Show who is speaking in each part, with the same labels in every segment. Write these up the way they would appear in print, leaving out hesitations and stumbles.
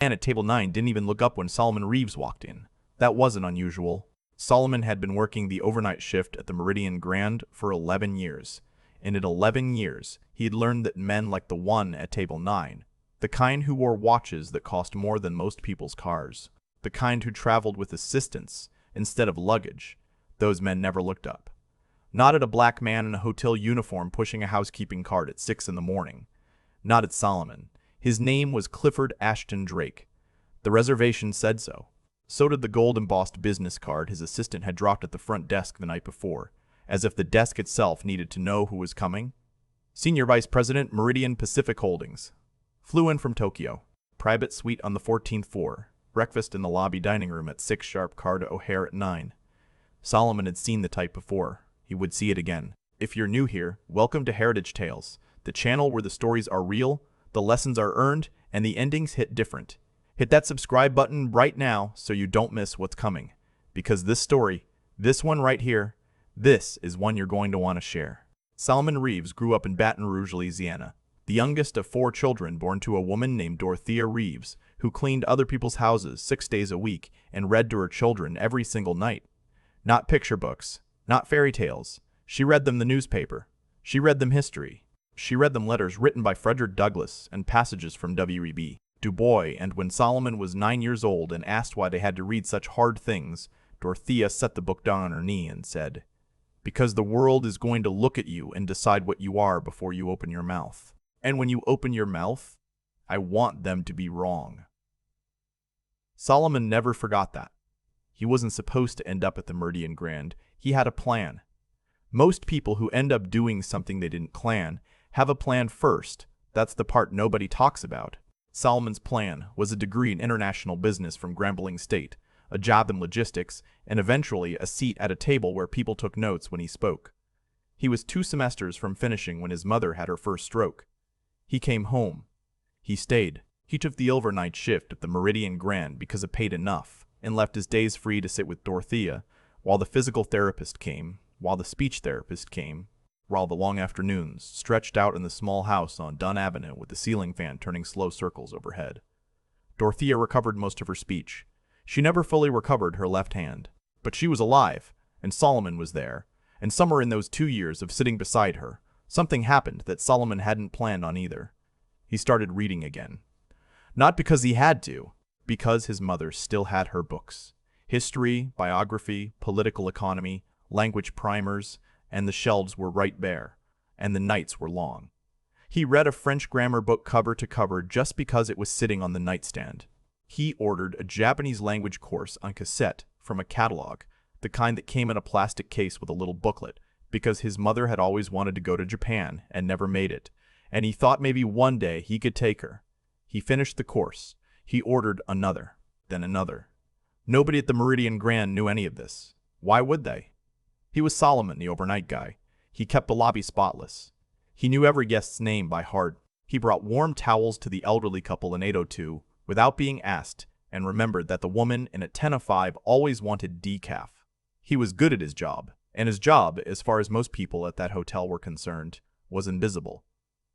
Speaker 1: Man at table 9 didn't even look up when Solomon Reeves walked in. That wasn't unusual. Solomon had been working the overnight shift at the Meridian Grand for 11 years. And in 11 years, he had learned that men like the one at table 9, the kind who wore watches that cost more than most people's cars, the kind who traveled with assistants instead of luggage, those men never looked up. Not at a black man in a hotel uniform pushing a housekeeping cart at 6 in the morning. Not at Solomon. His name was Clifford Ashton Drake. The reservation said so. So did the gold-embossed business card his assistant had dropped at the front desk the night before, as if the desk itself needed to know who was coming. Senior Vice President, Meridian Pacific Holdings. Flew in from Tokyo. Private suite on the 14th floor. Breakfast in the lobby dining room at 6 sharp, car to O'Hare at 9. Solomon had seen the type before. He would see it again. If you're new here, welcome to Heritage Tales, the channel where the stories are real, the lessons are earned, and the endings hit different. Hit that subscribe button right now so you don't miss what's coming. Because this story, this one right here, this is one you're going to want to share. Solomon Reeves grew up in Baton Rouge, Louisiana, the youngest of 4 children born to a woman named Dorothea Reeves, who cleaned other people's houses 6 days a week and read to her children every single night. Not picture books, not fairy tales. She read them the newspaper. She read them history. She read them letters written by Frederick Douglass and passages from W.E.B. Du Bois, and when Solomon was 9 years old and asked why they had to read such hard things, Dorothea set the book down on her knee and said, "Because the world is going to look at you and decide what you are before you open your mouth. And when you open your mouth, I want them to be wrong." Solomon never forgot that. He wasn't supposed to end up at the Meridian Grand. He had a plan. Most people who end up doing something they didn't plan have a plan first. That's the part nobody talks about. Solomon's plan was a degree in international business from Grambling State, a job in logistics, and eventually a seat at a table where people took notes when he spoke. He was 2 semesters from finishing when his mother had her first stroke. He came home. He stayed. He took the overnight shift at the Meridian Grand because it paid enough, and left his days free to sit with Dorothea, while the physical therapist came, while the speech therapist came, while the long afternoons stretched out in the small house on Dunn Avenue with the ceiling fan turning slow circles overhead. Dorothea recovered most of her speech. She never fully recovered her left hand, but she was alive, and Solomon was there, and somewhere in those 2 years of sitting beside her, something happened that Solomon hadn't planned on either. He started reading again. Not because he had to, because his mother still had her books. History, biography, political economy, language primers, and the shelves were right bare, and the nights were long. He read a French grammar book cover to cover just because it was sitting on the nightstand. He ordered a Japanese language course on cassette from a catalog, the kind that came in a plastic case with a little booklet, because his mother had always wanted to go to Japan and never made it, and he thought maybe one day he could take her. He finished the course. He ordered another, then another. Nobody at the Meridian Grand knew any of this. Why would they? He was Solomon, the overnight guy. He kept the lobby spotless. He knew every guest's name by heart. He brought warm towels to the elderly couple in 802 without being asked, and remembered that the woman in at 10:05 always wanted decaf. He was good at his job, and his job, as far as most people at that hotel were concerned, was invisible.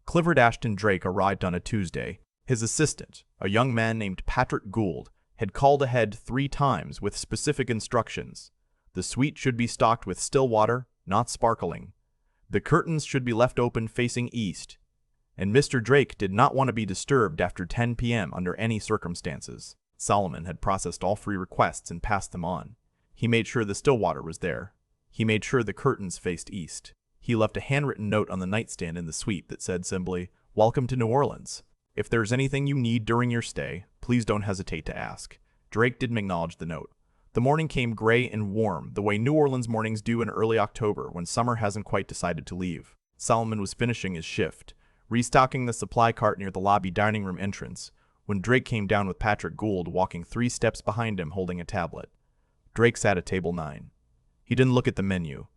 Speaker 1: Clifford Ashton Drake arrived on a Tuesday. His assistant, a young man named Patrick Gould, had called ahead 3 times with specific instructions. The suite should be stocked with still water, not sparkling. The curtains should be left open facing east. And Mr. Drake did not want to be disturbed after 10 p.m. under any circumstances. Solomon had processed all 3 requests and passed them on. He made sure the still water was there. He made sure the curtains faced east. He left a handwritten note on the nightstand in the suite that said simply, "Welcome to New Orleans. If there's anything you need during your stay, please don't hesitate to ask." Drake didn't acknowledge the note. The morning came gray and warm, the way New Orleans mornings do in early October when summer hasn't quite decided to leave. Solomon was finishing his shift, restocking the supply cart near the lobby dining room entrance, when Drake came down with Patrick Gould walking 3 steps behind him holding a tablet. Drake sat at table 9. He didn't look at the menu.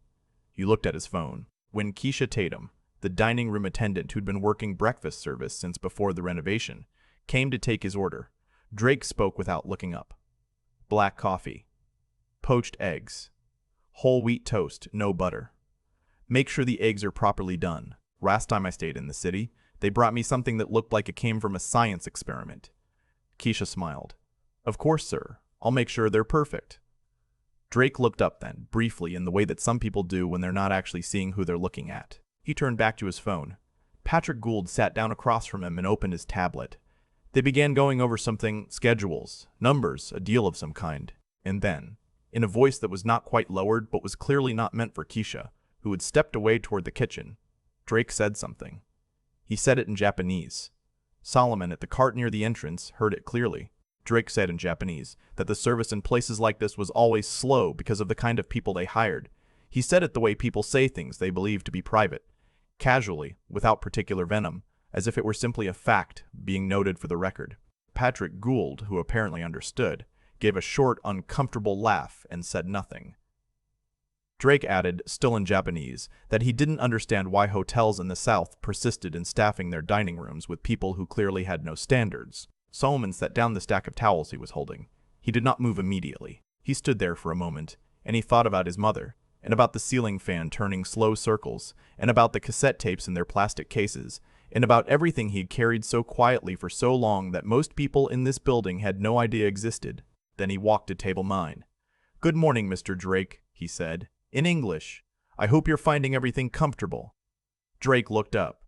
Speaker 1: He looked at his phone. When Keisha Tatum, the dining room attendant who'd been working breakfast service since before the renovation, came to take his order, Drake spoke without looking up. Black coffee. Poached eggs. Whole wheat toast, no butter. Make sure the eggs are properly done. Last time I stayed in the city, they brought me something that looked like it came from a science experiment. Keisha smiled. Of course, sir. I'll make sure they're perfect. Drake looked up then, briefly, in the way that some people do when they're not actually seeing who they're looking at. He turned back to his phone. Patrick Gould sat down across from him and opened his tablet. They began going over something, schedules, numbers, a deal of some kind. And then, in a voice that was not quite lowered but was clearly not meant for Keisha, who had stepped away toward the kitchen, Drake said something. He said it in Japanese. Solomon, at the cart near the entrance, heard it clearly. Drake said in Japanese that the service in places like this was always slow because of the kind of people they hired. He said it the way people say things they believe to be private, casually, without particular venom, as if it were simply a fact being noted for the record. Patrick Gould, who apparently understood, gave a short, uncomfortable laugh and said nothing. Drake added, still in Japanese, that he didn't understand why hotels in the South persisted in staffing their dining rooms with people who clearly had no standards. Solomon set down the stack of towels he was holding. He did not move immediately. He stood there for a moment, and he thought about his mother, and about the ceiling fan turning slow circles, and about the cassette tapes in their plastic cases, and about everything he had carried so quietly for so long that most people in this building had no idea existed. Then he walked to table 9. "Good morning, Mr. Drake," he said, in English. "I hope you're finding everything comfortable." Drake looked up.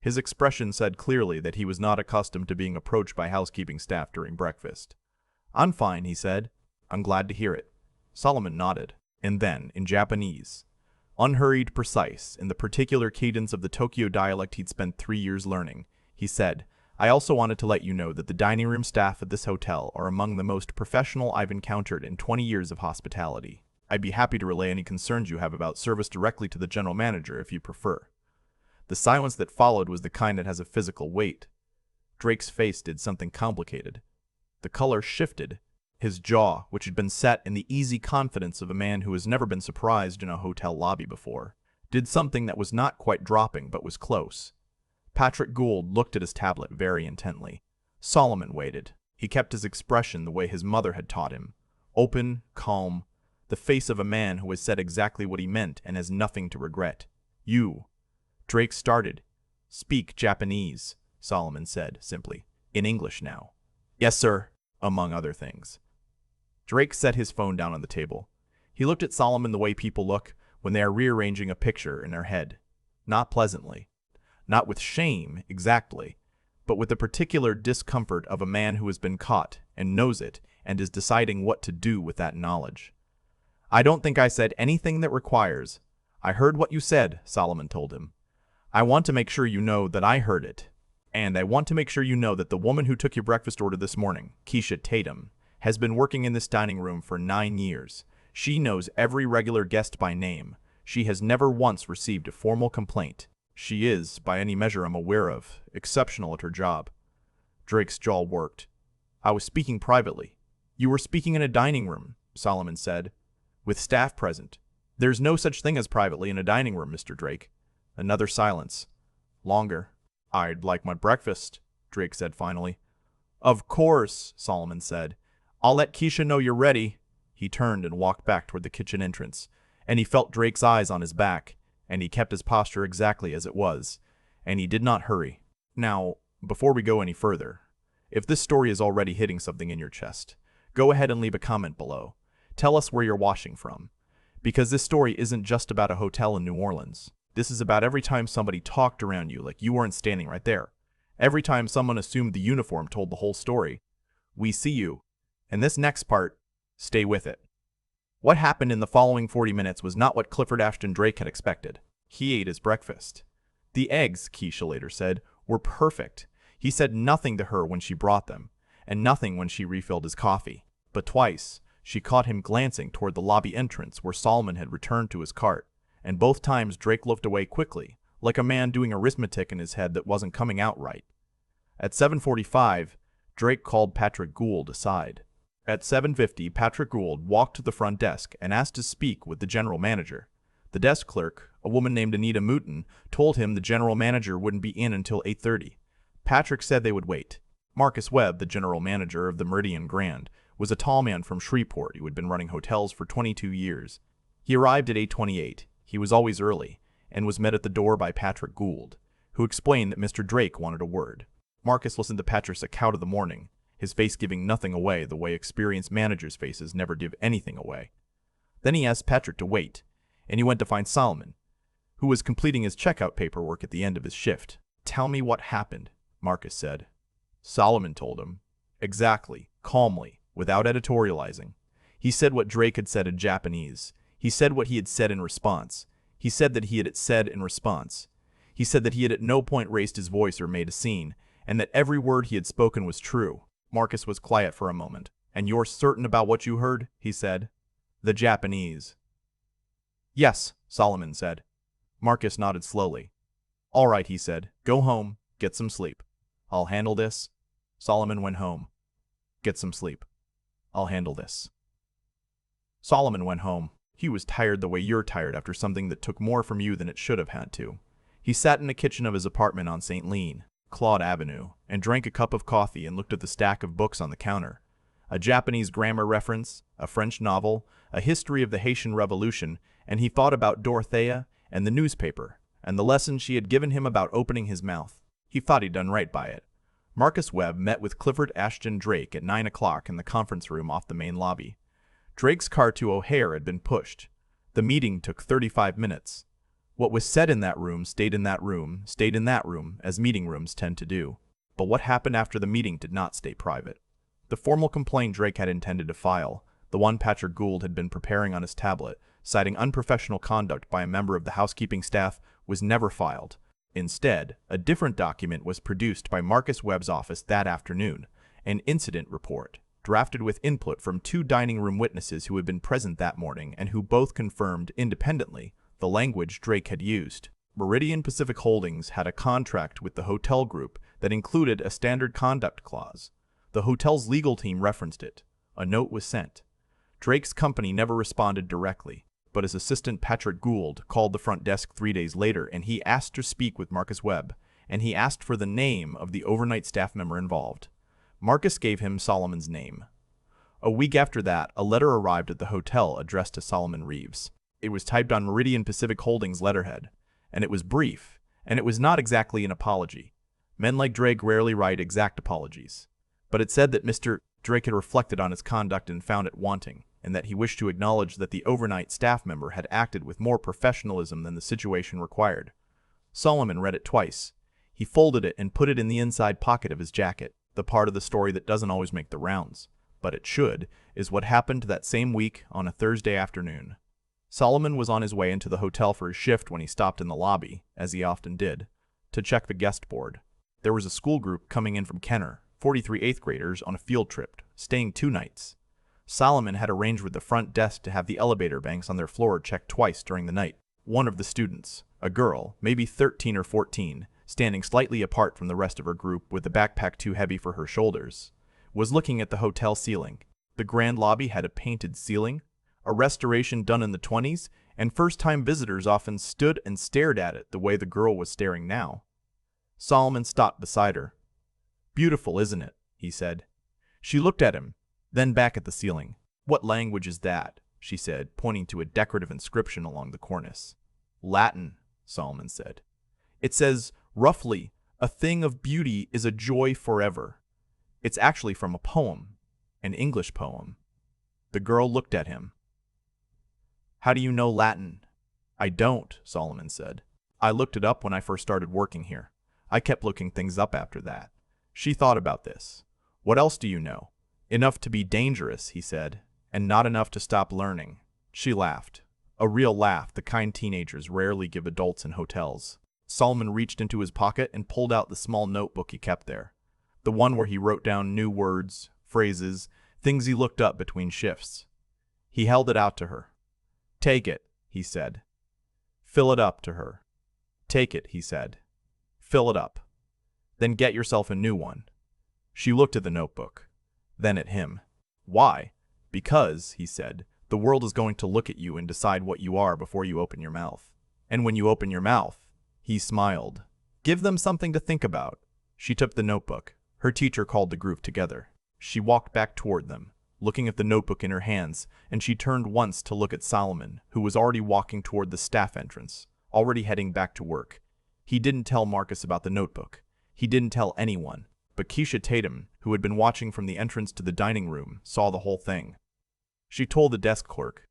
Speaker 1: His expression said clearly that he was not accustomed to being approached by housekeeping staff during breakfast. "I'm fine," he said. "I'm glad to hear it." Solomon nodded, and then, in Japanese, unhurried, precise, in the particular cadence of the Tokyo dialect he'd spent 3 years learning, he said, "I also wanted to let you know that the dining room staff at this hotel are among the most professional I've encountered in 20 years of hospitality. I'd be happy to relay any concerns you have about service directly to the general manager if you prefer." The silence that followed was the kind that has a physical weight. Drake's face did something complicated. The color shifted. His jaw, which had been set in the easy confidence of a man who has never been surprised in a hotel lobby before, did something that was not quite dropping but was close. Patrick Gould looked at his tablet very intently. Solomon waited. He kept his expression the way his mother had taught him. Open, calm, the face of a man who has said exactly what he meant and has nothing to regret. "You." Drake started. "Speak Japanese," Solomon said, simply. "In English now." "Yes, sir," among other things. Drake set his phone down on the table. He looked at Solomon the way people look when they are rearranging a picture in their head. Not pleasantly. Not with shame, exactly, but with the particular discomfort of a man who has been caught and knows it and is deciding what to do with that knowledge. "I don't think I said anything that requires—" "I heard what you said," Solomon told him. "I want to make sure you know that I heard it. And I want to make sure you know that the woman who took your breakfast order this morning, Keisha Tatum, has been working in this dining room for 9 years. She knows every regular guest by name. She has never once received a formal complaint. She is, by any measure I'm aware of, exceptional at her job." Drake's jaw worked. "I was speaking privately." "You were speaking in a dining room," Solomon said, "with staff present. There's no such thing as privately in a dining room, Mr. Drake." Another silence. Longer. "I'd like my breakfast," Drake said finally. "Of course," Solomon said. "I'll let Keisha know you're ready." He turned and walked back toward the kitchen entrance, and he felt Drake's eyes on his back, and he kept his posture exactly as it was, and he did not hurry. Now, before we go any further, if this story is already hitting something in your chest, go ahead and leave a comment below. Tell us where you're watching from, because this story isn't just about a hotel in New Orleans. This is about every time somebody talked around you like you weren't standing right there. Every time someone assumed the uniform told the whole story. We see you. And this next part, stay with it. What happened in the following 40 minutes was not what Clifford Ashton Drake had expected. He ate his breakfast. The eggs, Keisha later said, were perfect. He said nothing to her when she brought them, and nothing when she refilled his coffee. But twice, she caught him glancing toward the lobby entrance where Solomon had returned to his cart. And both times Drake looked away quickly, like a man doing arithmetic in his head that wasn't coming out right. At 7:45, Drake called Patrick Gould aside. At 7:50, Patrick Gould walked to the front desk and asked to speak with the general manager. The desk clerk, a woman named Anita Mouton, told him the general manager wouldn't be in until 8:30. Patrick said they would wait. Marcus Webb, the general manager of the Meridian Grand, was a tall man from Shreveport who had been running hotels for 22 years. He arrived at 8:28. He was always early, and was met at the door by Patrick Gould, who explained that Mr. Drake wanted a word. Marcus listened to Patrick's account of the morning. his face giving nothing away the way experienced managers' faces never give anything away. Then he asked Patrick to wait, and he went to find Solomon, who was completing his checkout paperwork at the end of his shift. "Tell me what happened," Marcus said. Solomon told him. Exactly, calmly, without editorializing. He said what Drake had said in Japanese. He said what he had said in response. He said that he had said in response. He said that he had at no point raised his voice or made a scene, and that every word he had spoken was true. Marcus was quiet for a moment. "And you're certain about what you heard?" he said. "The Japanese." "Yes," Solomon said. Marcus nodded slowly. "All right," he said. "Go home, get some sleep. I'll handle this." Solomon went home. "Get some sleep. I'll handle this." Solomon went home. He was tired the way you're tired after something that took more from you than it should have had to. He sat in the kitchen of his apartment on St. Lean, Claude Avenue, and drank a cup of coffee and looked at the stack of books on the counter. A Japanese grammar reference, a French novel, a history of the Haitian Revolution, and he thought about Dorothea and the newspaper, and the lesson she had given him about opening his mouth. He thought he'd done right by it. Marcus Webb met with Clifford Ashton Drake at 9 o'clock in the conference room off the main lobby. Drake's car to O'Hare had been pushed. The meeting took 35 minutes. What was said in that room stayed in that room, as meeting rooms tend to do. But what happened after the meeting did not stay private. The formal complaint Drake had intended to file, the one Patrick Gould had been preparing on his tablet, citing unprofessional conduct by a member of the housekeeping staff, was never filed. Instead, a different document was produced by Marcus Webb's office that afternoon, an incident report, drafted with input from 2 dining room witnesses who had been present that morning and who both confirmed independently the language Drake had used. Meridian Pacific Holdings had a contract with the hotel group that included a standard conduct clause. The hotel's legal team referenced it. A note was sent. Drake's company never responded directly, but his assistant Patrick Gould called the front desk 3 days later and he asked to speak with Marcus Webb, and he asked for the name of the overnight staff member involved. Marcus gave him Solomon's name. A week after that, a letter arrived at the hotel addressed to Solomon Reeves. It was typed on Meridian Pacific Holdings letterhead, and it was brief, and it was not exactly an apology. Men like Drake rarely write exact apologies. But it said that Mr. Drake had reflected on his conduct and found it wanting, and that he wished to acknowledge that the overnight staff member had acted with more professionalism than the situation required. Solomon read it twice. He folded it and put it in the inside pocket of his jacket. The part of the story that doesn't always make the rounds, but it should, is what happened that same week on a Thursday afternoon. Solomon was on his way into the hotel for his shift when he stopped in the lobby, as he often did, to check the guest board. There was a school group coming in from Kenner, 43 8th graders on a field trip, staying 2 nights. Solomon had arranged with the front desk to have the elevator banks on their floor checked twice during the night. One of the students, a girl, maybe 13 or 14, standing slightly apart from the rest of her group with the backpack too heavy for her shoulders, was looking at the hotel ceiling. The grand lobby had a painted ceiling, a restoration done in the 20s, and first-time visitors often stood and stared at it the way the girl was staring now. Solomon stopped beside her. "Beautiful, isn't it?" he said. She looked at him, then back at the ceiling. "What language is that?" she said, pointing to a decorative inscription along the cornice. "Latin," Solomon said. "It says, roughly, a thing of beauty is a joy forever." It's actually from a poem, an English poem. The girl looked at him. "How do you know Latin?" "I don't," Solomon said. "I looked it up when I first started working here. I kept looking things up after that." She thought about this. "What else do you know?" "Enough to be dangerous," he said, "and not enough to stop learning." She laughed. A real laugh, the kind teenagers rarely give adults in hotels. Solomon reached into his pocket and pulled out the small notebook he kept there. The one where he wrote down new words, phrases, things he looked up between shifts. He held it out to her. "Take it," he said. "Fill it up," to her. "Take it," he said. "Fill it up. Then get yourself a new one." She looked at the notebook, then at him. "Why?" "Because," he said, "the world is going to look at you and decide what you are before you open your mouth. And when you open your mouth," he smiled, "give them something to think about." She took the notebook. Her teacher called the group together. She walked back toward them, looking at the notebook in her hands, and she turned once to look at Solomon, who was already walking toward the staff entrance, already heading back to work. He didn't tell Marcus about the notebook. He didn't tell anyone, but but Keisha Tatum, who had been watching from the entrance to the dining room, saw the whole thing. She told the desk clerk.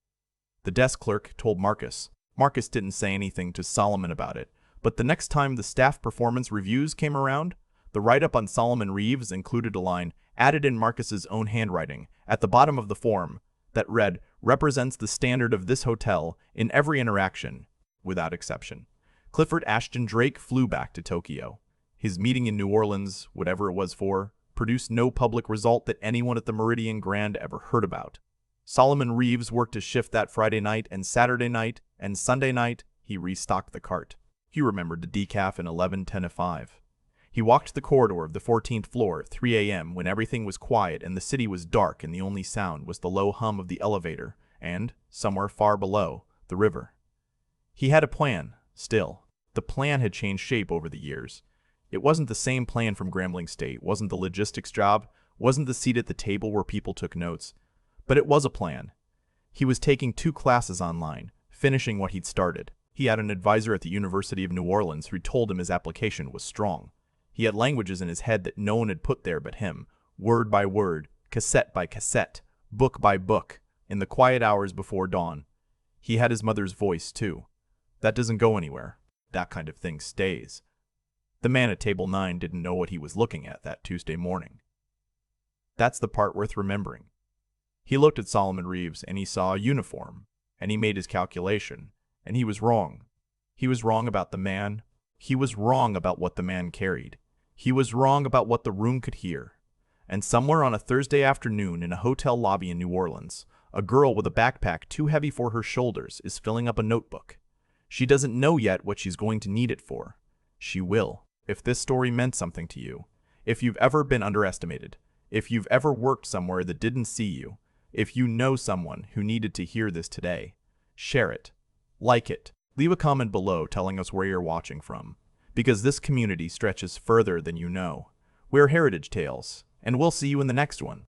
Speaker 1: The desk clerk told Marcus. Marcus didn't say anything to Solomon about it, but the next time the staff performance reviews came around, the write-up on Solomon Reeves included a line, added in Marcus's own handwriting, at the bottom of the form, that read, "Represents the standard of this hotel in every interaction, without exception." Clifford Ashton Drake flew back to Tokyo. His meeting in New Orleans, whatever it was for, produced no public result that anyone at the Meridian Grand ever heard about. Solomon Reeves worked a shift that Friday night and Saturday night, and Sunday night, he restocked the cart. He remembered the decaf in 11:10:05. He walked the corridor of the 14th floor at 3 a.m. when everything was quiet and the city was dark and the only sound was the low hum of the elevator and, somewhere far below, the river. He had a plan, still. The plan had changed shape over the years. It wasn't the same plan from Grambling State, wasn't the logistics job, wasn't the seat at the table where people took notes. But it was a plan. He was taking 2 classes online, finishing what he'd started. He had an advisor at the University of New Orleans who told him his application was strong. He had languages in his head that no one had put there but him, word by word, cassette by cassette, book by book, in the quiet hours before dawn. He had his mother's voice, too. That doesn't go anywhere. That kind of thing stays. The man at table 9 didn't know what he was looking at that Tuesday morning. That's the part worth remembering. He looked at Solomon Reeves and he saw a uniform, and he made his calculation, and he was wrong. He was wrong about the man. He was wrong about what the man carried. He was wrong about what the room could hear. And somewhere on a Thursday afternoon in a hotel lobby in New Orleans, a girl with a backpack too heavy for her shoulders is filling up a notebook. She doesn't know yet what she's going to need it for. She will. If this story meant something to you, if you've ever been underestimated, if you've ever worked somewhere that didn't see you, if you know someone who needed to hear this today, share it. Like it. Leave a comment below telling us where you're watching from, because this community stretches further than you know. We're Heritage Tales, and we'll see you in the next one.